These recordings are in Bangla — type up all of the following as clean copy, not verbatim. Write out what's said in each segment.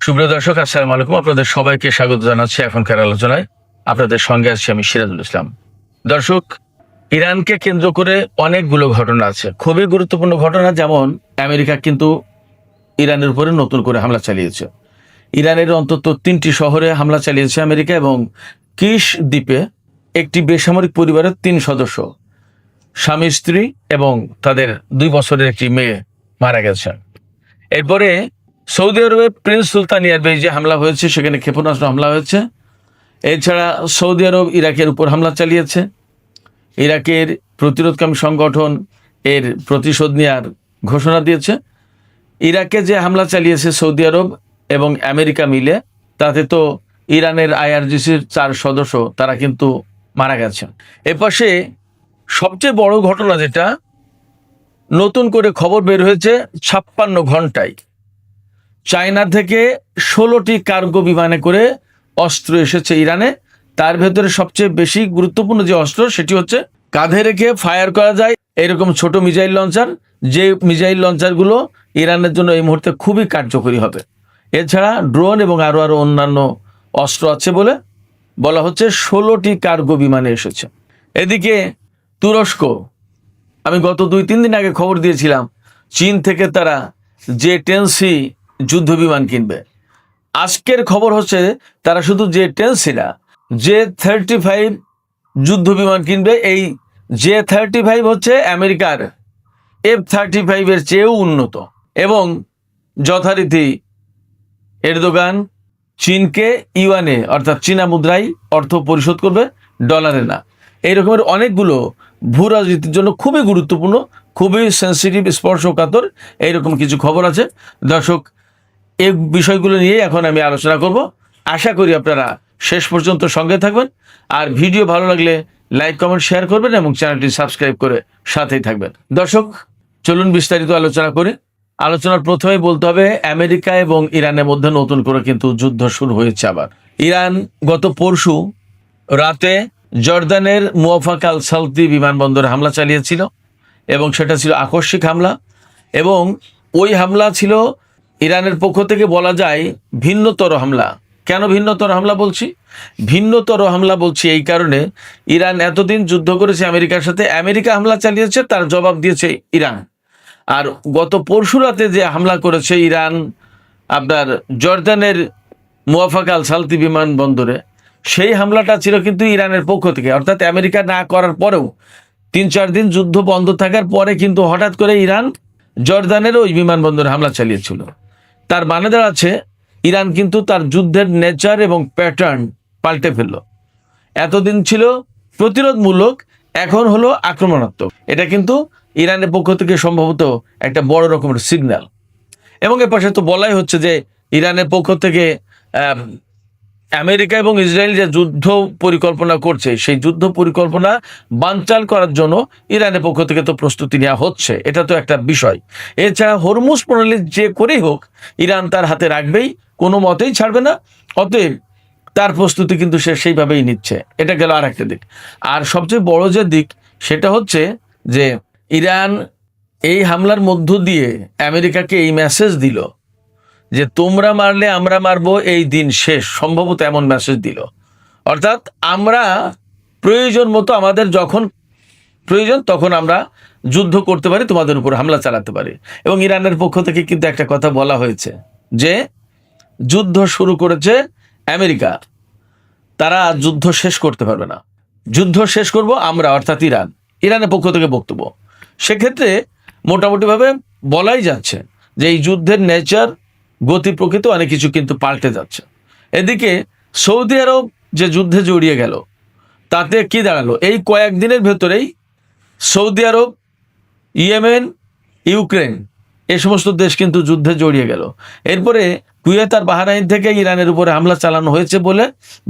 সুপ্রিয় দর্শক, আসসালামু আলাইকুম। আপনাদের সবাইকে স্বাগত জানাচ্ছি এখনকার আলোচনায়। আপনাদের সঙ্গে আছি আমি সিরাজুল ইসলাম। দর্শক, ইরানকে কেন্দ্র করে অনেকগুলো ঘটনা আছে, খুবই গুরুত্বপূর্ণ ঘটনা। যেমন আমেরিকা কিন্তু ইরানের উপরে নতুন করে হামলা চালিয়েছে। ইরানের অন্তত 3টি শহরে হামলা চালিয়েছে আমেরিকা, এবং কিশ দ্বীপে একটি বেসামরিক পরিবারের 3 সদস্য, স্বামী স্ত্রী এবং তাদের 2 বছরের একটি মেয়ে মারা গেছে। এরপরে সৌদি আরবে প্রিন্স সুলতান এয়ারবেজে হামলা হয়েছে, সেখানে ক্ষেপণাস্ত্র হামলা হয়েছে। এছাড়া সৌদি আরব ইরাকের উপর হামলা চালিয়েছে। ইরাকের প্রতিরোধকামী সংগঠন এর প্রতিশোধ নেওয়ার ঘোষণা দিয়েছে। ইরাকে যে হামলা চালিয়েছে সৌদি আরব এবং আমেরিকা মিলে, তাতে তো ইরানের আইআরজিসির 4 সদস্য তারা কিন্তু মারা গেছে। এপাশে সবচেয়ে বড় ঘটনা যেটা, নতুন করে খবর বের হয়েছে 56 ঘন্টায় চায়না থেকে 16টি কার্গো বিমানে করে অস্ত্র এসেছে ইরানে। তার ভেতরে সবচেয়ে বেশি গুরুত্বপূর্ণ যে অস্ত্র, সেটি হচ্ছে কাঁধে রেখে ফায়ার করা যায় এরকম ছোট মিসাইল লঞ্চার, যে মিসাইল লঞ্চারগুলো ইরানের জন্য এই মুহূর্তে খুবই কার্যকরী হবে। এছাড়া ড্রোন এবং আরও অন্যান্য অস্ত্র আছে বলে বলা হচ্ছে। 16টি কার্গো বিমানে এসেছে। এদিকে তুরস্ক, আমি গত 2-3 দিন আগে খবর দিয়েছিলাম, চীন থেকে তারা J-10C যুদ্ধ বিমান কিনবে। আজকের খবর হচ্ছে তারা শুধু J-10C না, J-35 যুদ্ধ বিমান কিনবে। এই J-35 হচ্ছে আমেরিকার F-35 এর চেয়েও উন্নত, এবং যথারীতি এরদোগান চীনকে ইউয়ানে অর্থাৎ চীনা মুদ্রায় অর্থ পরিশোধ করবে, ডলারে না। এই রকমের অনেকগুলো ভূ রাজনীতির জন্য খুবই গুরুত্বপূর্ণ, খুবই সেন্সিটিভ, স্পর্শকাতর এইরকম কিছু খবর আছে। দর্শক, এই বিষয়গুলো নিয়ে এখন আমি আলোচনা করব। আশা করি আপনারা শেষ পর্যন্ত সঙ্গে থাকবেন, আর ভিডিও ভালো লাগলে লাইক, কমেন্ট, শেয়ার করবেন এবং চ্যানেলটি সাবস্ক্রাইব করে সাথেই থাকবেন। দর্শক, চলুন বিস্তারিত আলোচনা করি। আলোচনার প্রথমেই বলতে হবে, আমেরিকা এবং ইরানের মধ্যে নতুন করে কিন্তু যুদ্ধ শুরু হয়েছে আবার। ইরান গত পরশু রাতে জর্দানের মুওয়াফাক আল সালতি বিমানবন্দরে হামলা চালিয়েছিল, এবং সেটা ছিল আকস্মিক হামলা। এবং ওই হামলা ছিল ইরানের পক্ষ থেকে বলা যায় ভিন্নতর হামলা। কেন ভিন্নতর হামলা বলছি? ভিন্নতর হামলা বলছি এই কারণে, ইরান এতদিন যুদ্ধ করেছে আমেরিকার সাথে, আমেরিকা হামলা চালিয়েছে, তার জবাব দিয়েছে ইরান। আর গত পরশু রাতে যে হামলা করেছে ইরান আপনার জর্দানের মুওয়াফাক আল সালতি বিমানবন্দরে, সেই হামলাটা ছিল কিন্তু ইরানের পক্ষ থেকে, অর্থাৎ আমেরিকা না করার পরেও 3-4 দিন যুদ্ধ বন্ধ থাকার পরে কিন্তু হঠাৎ করে ইরান জর্দানের ওই বিমানবন্দরে হামলা চালিয়েছিল। তার মানে দাঁড়াচ্ছে ইরান কিন্তু তার যুদ্ধের নেচার এবং প্যাটার্ন পাল্টে ফেলল। এতদিন ছিল প্রতিরোধমূলক, এখন হলো আক্রমণাত্মক। এটা কিন্তু ইরানের পক্ষ থেকে সম্ভবত একটা বড় রকমের সিগন্যাল। এবং এর পাশে তো বলাই হচ্ছে যে ইরানের পক্ষ থেকে আমেরিকা এবং ইসরায়েল যে যুদ্ধ পরিকল্পনা করছে, সেই যুদ্ধ পরিকল্পনা বানচাল করার জন্য ইরানের পক্ষ থেকে তো প্রস্তুতি নেওয়া হচ্ছে, এটা তো একটা বিষয়। এছাড়া হরমুজ প্রণালী যে করেই হোক ইরান তার হাতে রাখবেই, কোনো মতেই ছাড়বে না। অতএব তার প্রস্তুতি কিন্তু সে সেইভাবেই নিচ্ছে। এটা গেল আর একটা দিক। আর সবচেয়ে বড় যে দিক, সেটা হচ্ছে যে ইরান এই হামলার মধ্য দিয়ে আমেরিকাকে এই মেসেজ দিল যে তোমরা মারলে আমরা মারবো, এই দিন শেষ, সম্ভবত এমন মেসেজ দিল। অর্থাৎ আমরা প্রয়োজন মতো, আমাদের যখন প্রয়োজন তখন আমরা যুদ্ধ করতে পারি, তোমাদের উপর হামলা চালাতে পারি। এবং ইরানের পক্ষ থেকে কিন্তু একটা কথা বলা হয়েছে যে যুদ্ধ শুরু করেছে আমেরিকা, তারা যুদ্ধ শেষ করতে পারবে না, যুদ্ধ শেষ করব আমরা, অর্থাৎ ইরান। ইরানের পক্ষ থেকে বক্তব্য, সেক্ষেত্রে মোটামুটিভাবে বলাই যাচ্ছে যে এই যুদ্ধের নেচার, গতি, প্রকৃতি অনেক কিছু কিন্তু পাল্টে যাচ্ছে। এদিকে সৌদি আরব যে যুদ্ধে জড়িয়ে গেল, তাতে কি দাঁড়ালো? এই কয়েকদিনের ভেতরেই সৌদি আরব, ইয়েমেন, ইউক্রেন, এই সমস্ত দেশ কিন্তু যুদ্ধে জড়িয়ে গেল। এরপরে কুয়েত আর বাহরাইন থেকে ইরানের উপরে হামলা চালানো হয়েছে বলে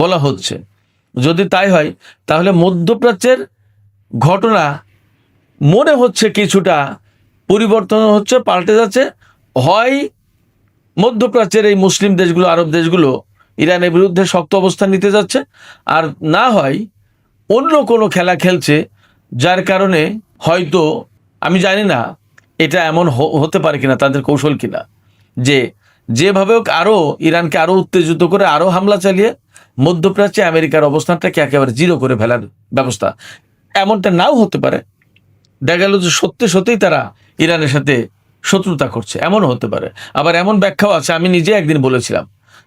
বলা হচ্ছে। যদি তাই হয়, তাহলে মধ্যপ্রাচ্যের ঘটনা মনে হচ্ছে কিছুটা পরিবর্তন হচ্ছে, পাল্টে যাচ্ছে। হয় মধ্যপ্রাচ্যের এই মুসলিম দেশগুলো, আরব দেশগুলো ইরানের বিরুদ্ধে শক্ত অবস্থান নিতে যাচ্ছে, আর না হয় অন্য কোনো খেলা খেলছে, যার কারণে হয়তো, আমি জানি না এটা এমন হতে পারে কিনা, তাদের কৌশল কিনা, যে যেভাবে হোক আরো ইরানকে আরো উত্তেজিত করে আরো হামলা চালিয়ে মধ্যপ্রাচ্যে আমেরিকার অবস্থানটাকে একেবারে জিরো করে ফেলার ব্যবস্থা। এমনটা নাও হতে পারে, দেখা গেল যে সত্যি সত্যিই তারা ইরানের সাথে শত্রুতা করছে, এমনও হতে পারে। আবার এমন ব্যাখ্যাও আছে, আমি নিজে একদিন বলেছিলাম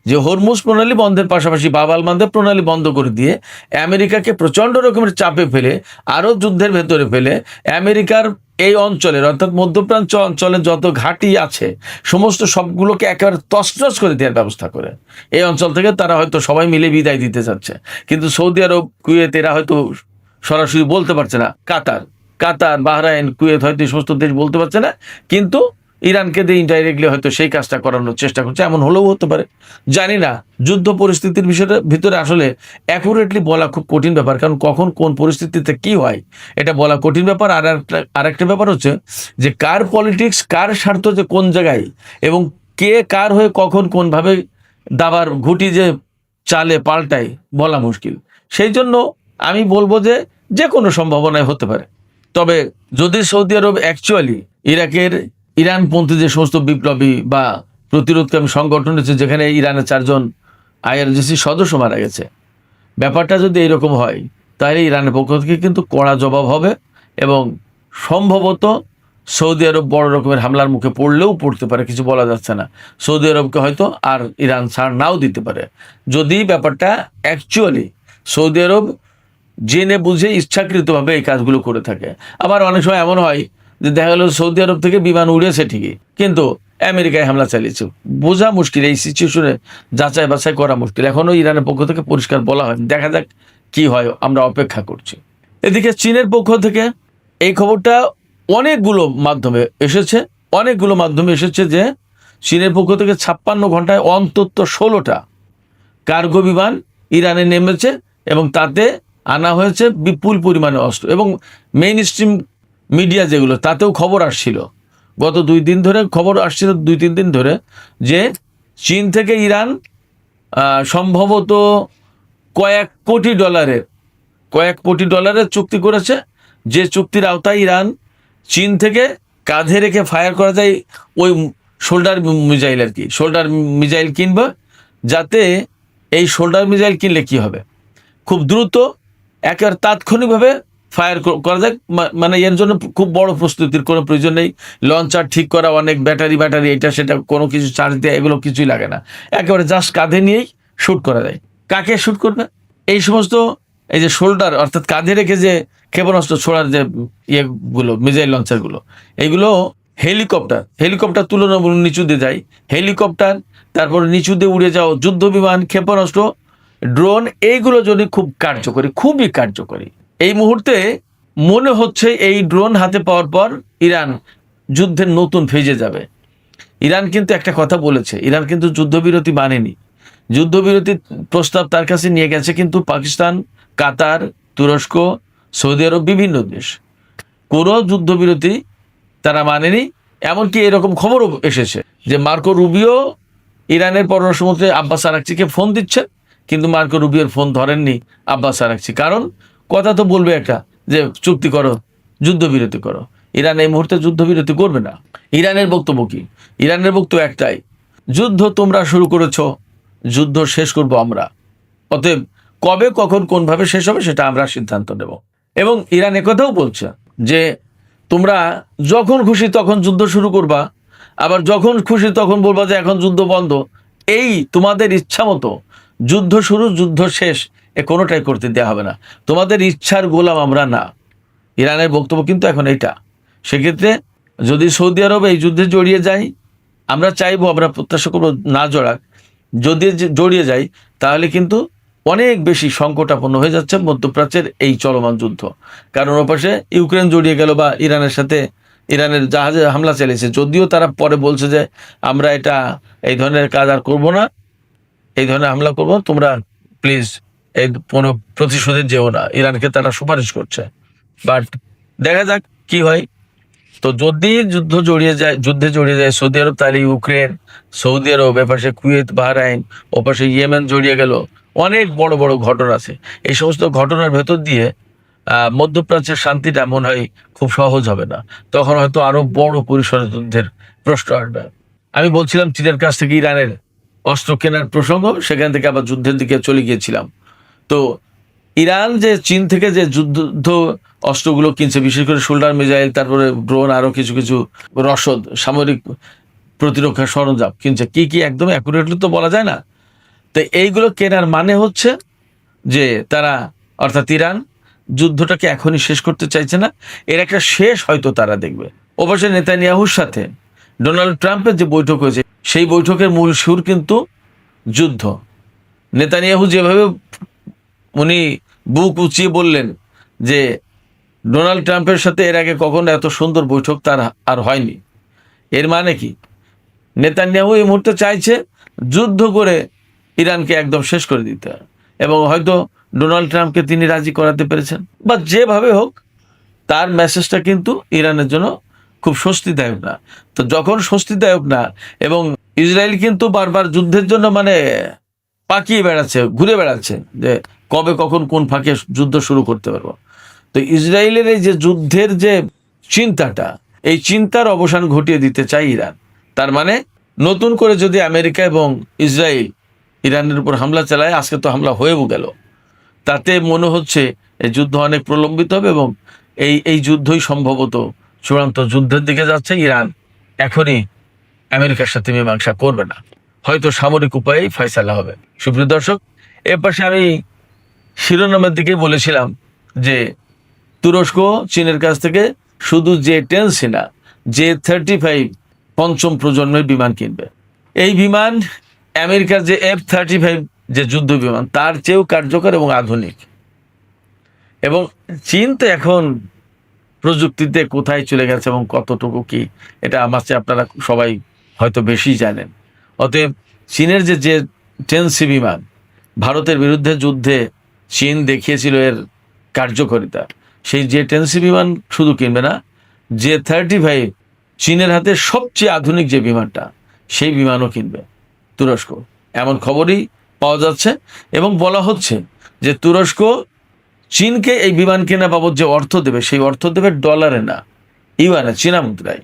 যে হরমুজ প্রণালী বন্ধের পাশাপাশি বাব আল মানদেব প্রণালী বন্ধ করে দিয়ে আমেরিকাকে প্রচণ্ড রকমের চাপে ফেলে আরও যুদ্ধের ভেতরে ফেলে আমেরিকার এই অঞ্চলের অর্থাৎ মধ্যপ্রাচ্য অঞ্চলে যত ঘাঁটি আছে সমস্ত সবগুলোকে একেবারে তছনছ করে দেওয়ার ব্যবস্থা করে এই অঞ্চল থেকে তারা হয়তো সবাই মিলে বিদায় দিতে চাচ্ছে। কিন্তু সৌদি আরব, কুয়েত এরা হয়তো সরাসরি বলতে পারছে না, কাতার, বাহরাইন, কুয়েত হয়তো এই সমস্ত দেশ বলতে পারছে না, কিন্তু ইরানকে দিয়ে ইনডাইরেক্টলি হয়তো সেই কাজটা করানোর চেষ্টা করছে, এমন হলেও হতে পারে, জানি না। যুদ্ধ পরিস্থিতির বিষয়টা ভিতরে আসলে অ্যাকুরেটলি বলা খুব কঠিন ব্যাপার, কারণ কখন কোন পরিস্থিতিতে কি হয় এটা বলা কঠিন ব্যাপার। আর একটা ব্যাপার হচ্ছে যে কার পলিটিক্স, কার স্বার্থ যে কোন জায়গায় এবং কে কার হয়ে কখন কোনভাবে দাবার ঘুটি যে চালে পাল্টায় বলা মুশকিল। সেই জন্য আমি বলবো যে যে কোনো সম্ভাবনায় হতে পারে। তবে যদি সৌদি আরব অ্যাকচুয়ালি ইরানপন্থী যে সমস্ত বিপ্লবী বা প্রতিরোধকামী সংগঠন আছে, যেখানে ইরানের 4 জন IRGC সদস্য মারা গেছে, ব্যাপারটা যদি এরকম হয় তাহলে ইরানের পক্ষ থেকে কিন্তু কড়া জবাব হবে এবং সম্ভবত সৌদি আরব বড় রকমের হামলার মুখে পড়লেও পড়তে পারে, কিছু বলা যাচ্ছে না। সৌদি আরবকে হয়তো আর ইরান ছাড় নাও দিতে পারে যদি ব্যাপারটা অ্যাকচুয়ালি সৌদি আরব জেনে বুঝে ইচ্ছাকৃতভাবে এই কাজগুলো করে থাকে। আবার অনেক সময় এমন হয় যে দেখা গেল সৌদি আরব থেকে বিমান উড়েছে ঠিকই, কিন্তু আমেরিকায় হামলা চালিয়েছে, বোঝা মুশকিল। এই সিচুয়েশনে যাচাই বাছাই করা মুশকিল। এখনও ইরানের পক্ষ থেকে পরিষ্কার বলা হয়, দেখা যাক কি হয়, আমরা অপেক্ষা করছি। এদিকে চীনের পক্ষ থেকে এই খবরটা অনেকগুলো মাধ্যমে এসেছে যে চীনের পক্ষ থেকে 56 ঘন্টায় অন্তত 16টা কার্গো বিমান ইরানে নেমেছে এবং তাতে আনা হয়েছে বিপুল পরিমাণে অস্ত্র। এবং মেইন স্ট্রিম মিডিয়া যেগুলো, তাতেও খবর আসছিল, গত 2-3 দিন ধরে যে চীন থেকে ইরান সম্ভবত কয়েক কোটি ডলারের চুক্তি করেছে, যে চুক্তির আওতায় ইরান চীন থেকে কাঁধে রেখে ফায়ার করা যায় ওই শোল্ডার মিসাইল কিনবে, যাতে এই শোল্ডার মিসাইল কিনলে কি হবে, খুব দ্রুত একেবারে তাৎক্ষণিকভাবে ফায়ার করা যায়। মানে এর জন্য খুব বড় প্রস্তুতির কোনো প্রয়োজন নেই, লঞ্চার ঠিক করা, অনেক ব্যাটারি এটা সেটা কোনো কিছু চার্জ দেওয়া, এগুলো কিছুই লাগে না, একেবারে জাস্ট কাঁধে নিয়েই শ্যুট করা যায়। কাকে শ্যুট করবে? এই সমস্ত এই যে শোল্ডার অর্থাৎ কাঁধে রেখে যে ক্ষেপণাস্ত্র ছোড়ার যে ইয়েগুলো, মিসাইল লঞ্চারগুলো, এইগুলো হেলিকপ্টার তুলনামূলক নিচু দিয়ে যায়, হেলিকপ্টার, তারপর নিচু দিয়ে উড়ে যাও যুদ্ধ বিমান, ক্ষেপণাস্ত্র, ড্রোন, এইগুলো যদি খুবই কার্যকরী। এই মুহূর্তে মনে হচ্ছে এই ড্রোন হাতে পাওয়ার পর ইরান যুদ্ধের নতুন ফেজে যাবে। ইরান কিন্তু একটা কথা বলেছে, ইরান কিন্তু যুদ্ধবিরতি মানেনি, যুদ্ধবিরতির প্রস্তাব তার কাছে নিয়ে গেছে কিন্তু পাকিস্তান, কাতার, তুরস্ক, সৌদি আরব, বিভিন্ন দেশ, কোনো যুদ্ধবিরতি তারা মানেনি। এমনকি এরকম খবরও এসেছে যে মার্কো রুবিও ইরানের পররাষ্ট্রমন্ত্রী আব্বাস আরাকচিকে ফোন দিচ্ছেন, কিন্তু মার্কো রুবিওর ফোন ধরেননি আব্বাস আরাকচি। কারণ কথা তো বলবে একটা যে চুক্তি করো, যুদ্ধবিরতি করো। ইরান এই মুহূর্তে যুদ্ধবিরতি করবে না। ইরানের বক্তব্য কি? ইরানের বক্তব্য একটাই, যুদ্ধ তোমরা শুরু করেছো, যুদ্ধ শেষ করব আমরা, অতএব কবে, কখন, কোনভাবে শেষ হবে সেটা আমরা সিদ্ধান্ত নেব। এবং ইরান একথাও বলছে যে তোমরা যখন খুশি তখন যুদ্ধ শুরু করবা, আবার যখন খুশি তখন বলবা যে এখন যুদ্ধ বন্ধ। এই তোমাদের ইচ্ছা মতো যুদ্ধ শুরু, যুদ্ধ শেষ, এ কোনোটাই করতে দেওয়া হবে না, তোমাদের ইচ্ছার গোলাম আমরা না। ইরানের বক্তব্য কিন্তু এখন এইটা। সেক্ষেত্রে যদি সৌদি আরব এই যুদ্ধে জড়িয়ে যায়, আমরা চাইবো, আমরা প্রত্যাশা করবো না জড়াক, যদি জড়িয়ে যায় তাহলে কিন্তু অনেক বেশি সংকটাপন্ন হয়ে যাচ্ছে মধ্যপ্রাচ্যের এই চলমান যুদ্ধ। কারণ ওপাশে ইউক্রেন জড়িয়ে গেল বা ইরানের জাহাজে হামলা চালিয়েছে, যদিও তারা পরে বলছে যে আমরা এই ধরনের কাজ আর করবো না, এই ধরনের হামলা করবো, তোমরা প্লিজ এই কোনো প্রতিশোধে যেও না, ইরানকে তারা সুপারিশ করছে। বাট দেখা যাক কি হয়। তো যদি যুদ্ধে জড়িয়ে যায় সৌদি আরব, তাহলে ইউক্রেন, সৌদি আরব, এপাশে কুয়েত, বাহরাইন, ওপাশে ইয়েমেন জড়িয়ে গেল, অনেক বড় বড় ঘটনা আছে। এই সমস্ত ঘটনার ভেতর দিয়ে মধ্যপ্রাচ্যের শান্তিটা মনে হয় খুব সহজ হবে না, তখন হয়তো আরো বড় পরিসরের যুদ্ধের প্রশ্ন আসবে। আমি বলছিলাম চীনের কাছ থেকে ইরানের অস্ত্র কেনার প্রসঙ্গ, সেখান থেকে আবার যুদ্ধের দিকে চলে গিয়েছিলাম। তো ইরান যে চীন থেকে যে যুদ্ধ অস্ত্রগুলো কিনছে, বিশেষ করে শোল্ডার মিসাইল, তারপরে ড্রোন, আরো কিছু কিছু রসদ, সামরিক প্রতিরক্ষা সরঞ্জাম কিনছে, কি কি একদম অ্যাকুরেটলি তো বলা যায় না। তো এইগুলো কেনার মানে হচ্ছে যে তারা, অর্থাৎ ইরান, যুদ্ধটাকে এখনই শেষ করতে চাইছে না, এর একটা শেষ হয়তো তারা দেখবে। অবশ্যই নেতানিয়াহুর সাথে ডোনাল্ড ট্রাম্পের যে বৈঠক হয়েছে, সেই বৈঠকের মূল সুর কিন্তু যুদ্ধ। নেতানিয়াহু যেভাবে উনি বুক উঁচিয়ে বললেন যে ডোনাল্ড ট্রাম্পের সাথে এর আগে কখনো এত সুন্দর বৈঠক তার আর হয়নি, এর মানে কি নেতানিয়াহু এই মুহূর্তে চাইছে যুদ্ধ করে ইরানকে একদম শেষ করে দিতে, এবং হয়তো ডোনাল্ড ট্রাম্পকে তিনি রাজি করাতে পেরেছেন, বা যেভাবে হোক তার মেসেজটা কিন্তু ইরানের জন্য খুব স্বস্তিদায়ক না। তো যখন স্বস্তিদায়ক না, এবং ইসরায়েল কিন্তু বারবার যুদ্ধের জন্য মানে পাকিয়ে বেড়াচ্ছে, ঘুরে বেড়াচ্ছে যে কবে কখন কোন ফাঁকে যুদ্ধ শুরু করতে পারবো। তো ইসরায়েলের এই যে যুদ্ধের যে চিন্তাটা, এই চিন্তার অবসান ঘটিয়ে দিতে চায় ইরান। তার মানে নতুন করে যদি আমেরিকা এবং ইসরায়েল ইরানের উপর হামলা চালায়, আজকে তো হামলা হয়েও গেল, তাতে মনে হচ্ছে এই যুদ্ধ অনেক প্রলম্বিত হবে, এবং এই যুদ্ধই সম্ভবত চূড়ান্ত যুদ্ধের দিকে যাচ্ছে। ইরান এখনই আমেরিকার সাথে মীমাংসা করবে না, হয়তো সামরিক উপায়েই ফয়সালা হবে। সুপ্রিয় দর্শক, এর পাশে আমি শিরোনামের দিকে বলেছিলাম যে তুরস্ক চীনের কাছ থেকে শুধু J-10 না, J-35 পঞ্চম প্রজন্মের বিমান কিনবে। এই বিমান আমেরিকার যে F-35 যে যুদ্ধ বিমান, তার চেয়েও কার্যকর এবং আধুনিক। এবং চীন তো এখন প্রযুক্তিতে কোথায় চলে গেছে এবং কতটুকু কি, এটা আমার চেয়ে আপনারা সবাই হয়তো বেশি জানেন। অতএব চীনের যে J-10C বিমান, ভারতের বিরুদ্ধে যুদ্ধে চীন দেখিয়েছিল এর কার্যকারিতা, সেই J-10C বিমান শুধু কিনবে না, J-35 চীনের হাতে সবচেয়ে আধুনিক যে বিমানটা, সেই বিমানও কিনবে তুরস্ক, এমন খবরই পাওয়া যাচ্ছে। এবং বলা হচ্ছে যে তুরস্ক চীনকে এই বিমান কেনা বাবদ যে অর্থ দেবে, সেই অর্থ দেবে ডলারে না, ইউয়ানে, চীনা মুদ্রায়।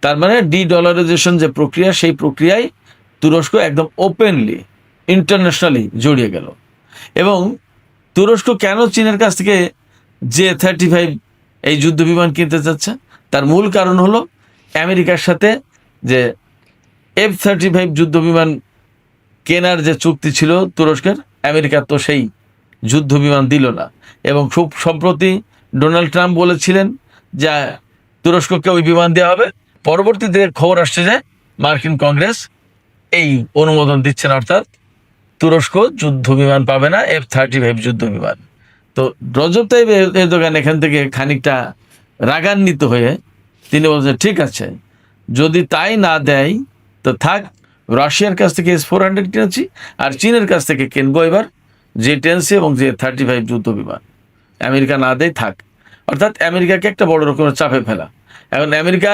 তার মানে ডলারাইজেশন যে প্রক্রিয়া, সেই প্রক্রিয়ায় তুরস্ক একদম ওপেনলি ইন্টারন্যাশনালি জড়িয়ে গেল। এবং তুরস্ক কেন চীনের কাছ থেকে J-35 এই যুদ্ধ বিমান কিনতে চাচ্ছে, তার মূল কারণ হলো আমেরিকার সাথে যে F-35 যুদ্ধ বিমান কেনার যে চুক্তি ছিল তুরস্কের, আমেরিকা তো সেই যুদ্ধ বিমান দিল না। এবং খুব সম্প্রতি ডোনাল্ড ট্রাম্প বলেছিলেন যে তুরস্ককে ওই বিমান দেওয়া হবে। পরবর্তীতে খবর আসছে যে মার্কিন কংগ্রেস এই অনুমোদন দিচ্ছেন, অর্থাৎ তুরস্ক যুদ্ধ বিমান পাবে না, F-35 যুদ্ধ বিমান। তো রজব তাইব এরদোগান এখান থেকে খানিকটা রাগান্বিত হয়ে তিনি বলছেন, ঠিক আছে, যদি তাই না দেয় তো থাক, রাশিয়ার কাছ থেকে S-400 কিনেছি, আর চীনের কাছ থেকে কিনবো এবার J-10C এবং J-35 যুদ্ধ বিমান। আমেরিকা না দেয় থাক, অর্থাৎ আমেরিকাকে একটা বড় রকমের চাপে ফেলা। এখন আমেরিকা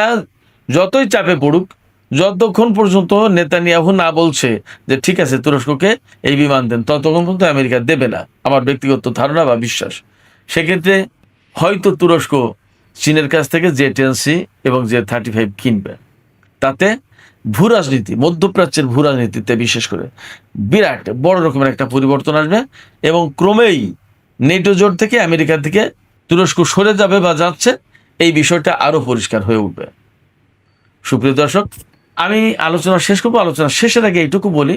যতই চাপে পড়ুক, যতক্ষণ পর্যন্ত নেতানিয়াহু না বলছে যে ঠিক আছে তুরস্ককে এই বিমান দেন, ততক্ষণ পর্যন্ত আমেরিকা দেবে না, আমার ব্যক্তিগত ধারণা বা বিশ্বাস। সেক্ষেত্রে হয়তো তুরস্ক চীনের কাছ থেকে J-10C এবং J-35 কিনবে। তাতে ভূরাজনীতি, মধ্যপ্রাচ্যের ভূরাজনীতিতে বিশেষ করে বিরাট বড় রকমের একটা পরিবর্তন আসবে, এবং ক্রমেই নেটো জোট থেকে আমেরিকা থেকে তুরস্ক সরে যাবে বা যাচ্ছে, এই বিষয়টা আরো পরিষ্কার হয়ে উঠবে। সুপ্রিয় দর্শক, আমি আলোচনা শেষ করবো। আলোচনা শেষের আগে এইটুকু বলি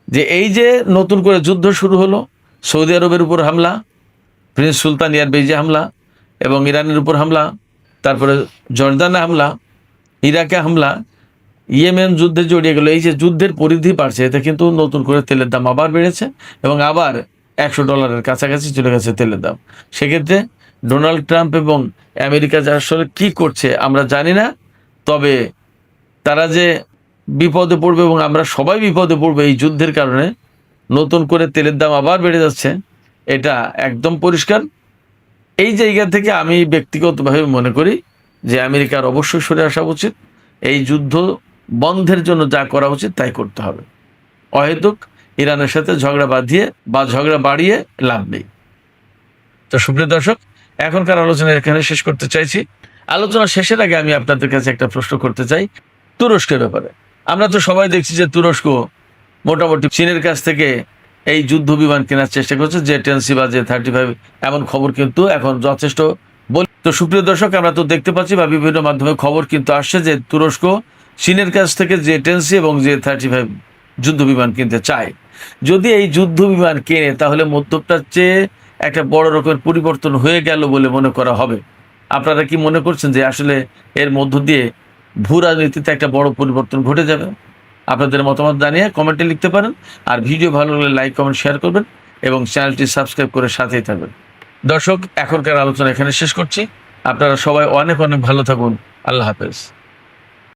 যে এই যে নতুন করে যুদ্ধ শুরু হলো, সৌদি আরবের উপর হামলা, প্রিন্স সুলতান এয়ারবেজে হামলা, এবং ইরানের উপর হামলা, তারপরে জর্দানে হামলা, ইরাকে হামলা, ইয়েমেন যুদ্ধে জড়িয়ে গেল। এই যে যুদ্ধের পরিধি বাড়ছে, এতে কিন্তু নতুন করে তেলের দাম আবার বেড়েছে, এবং আবার $100 কাছাকাছি চলে গেছে তেলের দাম। সেক্ষেত্রে ডোনাল্ড ট্রাম্প এবং আমেরিকা যা আসলে কি করছে আমরা জানি না, তবে তারা যে বিপদে পড়বে এবং আমরা সবাই বিপদে পড়বে এই যুদ্ধের কারণে, নতুন করে তেলের দাম আবার বেড়ে যাচ্ছে, এটা একদম পরিষ্কার। এই জায়গা থেকে আমি ব্যক্তিগতভাবে মনে করি যে আমেরিকার অবশ্যই সরে আসা উচিত, এই যুদ্ধ বন্ধের জন্য যা করা উচিত তাই করতে হবে। অহেতুক ইরানের সাথে ঝগড়া বাঁধিয়ে বা ঝগড়া বাড়িয়ে লাভ নেই। তো সুপ্রিয় দর্শক, এখনকার আলোচনা এখানে শেষ করতে চাইছি। আলোচনা শেষের আগে আমি আপনাদের কাছে একটা প্রশ্ন করতে চাই তুরস্কের ব্যাপারে। আমরা তো সবাই দেখছি যে তুরস্ক মোটামুটি চীনের কাছ থেকে এই যুদ্ধ বিমান কেনার চেষ্টা করছে, J-10C বা J-35, এমন খবর কিন্তু এখন যথেষ্ট বলি। তো সুপ্রিয় দর্শক, আমরা তো দেখতে পাচ্ছি বা বিভিন্ন মাধ্যমে খবর কিন্তু আসছে যে তুরস্ক চীনের কাছ থেকে J-10C এবং J-35 যুদ্ধ বিমান কিনতে চায়। যদি এই যুদ্ধ বিমান কেনে তাহলে মধ্যপ্রাচ্যে একটা বড় রকমের পরিবর্তন হয়ে গেল বলে মনে করা হবে। আপনারা কি মনে করছেন যে আসলে এর মধ্য দিয়ে ভূ রাজনীতিতে একটা বড় পরিবর্তন ঘটে যাবে? আপনাদের মতামত জানিয়ে কমেন্টে লিখতে পারেন। আর ভিডিও ভালো লাগলে লাইক, কমেন্ট, শেয়ার করবেন এবং চ্যানেলটি সাবস্ক্রাইব করে সাথেই থাকবেন। দর্শক, এখনকার আলোচনা এখানে শেষ করছি। আপনারা সবাই অনেক অনেক ভালো থাকুন। আল্লাহ হাফেজ।